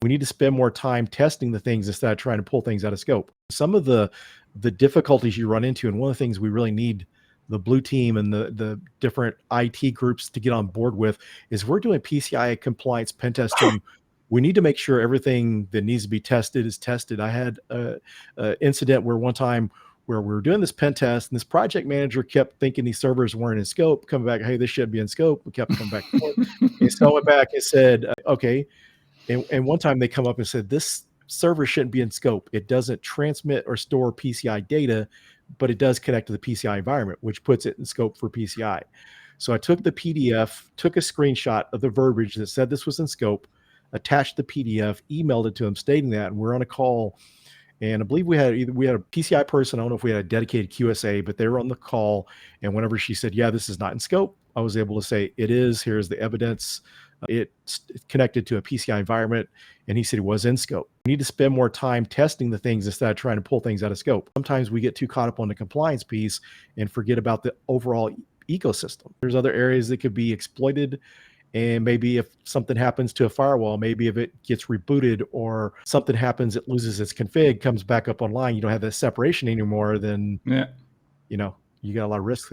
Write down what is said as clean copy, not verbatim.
We need to spend more time testing the things instead of trying to pull things out of scope. Some of the difficulties you run into, and one of the things we really need the blue team and the different IT groups to get on board with, is we're doing PCI compliance pen testing. We need to make sure everything that needs to be tested is tested. I had a incident where one time where we were doing this pen test, and this project manager kept thinking these servers weren't in scope, coming back, hey, this should be in scope. We kept coming back and forth. And so I went back and said, okay. And one time they come up and said, this server shouldn't be in scope. It doesn't transmit or store PCI data, but it does connect to the PCI environment, which puts it in scope for PCI. So I took the PDF, took a screenshot of the verbiage that said this was in scope, attached the PDF, emailed it to him stating that, and we're on a call. And I believe we had a PCI person. I don't know if we had a dedicated QSA, but they were on the call. And whenever she said, yeah, this is not in scope, I was able to say, it is. Here's the evidence. It's connected to a PCI environment. And he said it was in scope. We need to spend more time testing the things instead of trying to pull things out of scope. Sometimes we get too caught up on the compliance piece and forget about the overall ecosystem. There's other areas that could be exploited. And maybe if something happens to a firewall, maybe if it gets rebooted or something happens, it loses its config, comes back up online, you don't have that separation anymore, then, you got a lot of risk there.